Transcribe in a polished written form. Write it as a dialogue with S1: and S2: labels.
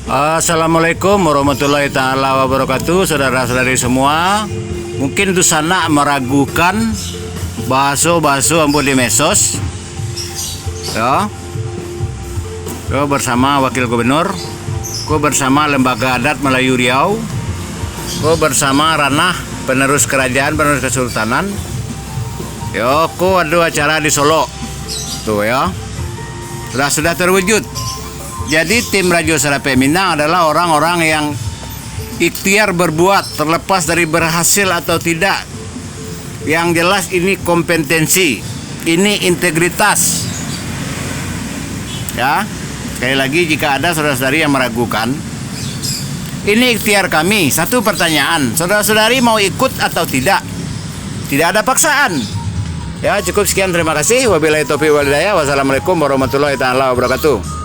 S1: Assalamualaikum warahmatullahi taala wabarakatuh, saudara-saudari semua. Mungkin itu sana meragukan bahaso ambo di mesos. Ya. Ko bersama Wakil Gubernur, ko bersama Lembaga Adat Melayu Riau, ko bersama ranah penerus kerajaan, penerus kesultanan. Yo, ko ada acara di Solo. Tuh ya. Sudah terwujud. Jadi tim Radio Serape Minang adalah orang-orang yang ikhtiar berbuat terlepas dari berhasil atau tidak. Yang jelas ini kompetensi, ini integritas. Ya, sekali lagi jika ada saudara-saudari yang meragukan, ini ikhtiar kami. Satu pertanyaan, saudara-saudari mau ikut atau tidak? Tidak ada paksaan. Ya, cukup sekian, terima kasih. Wabillahi taufiq wal hidayah. Wassalamualaikum warahmatullahi taala wabarakatuh.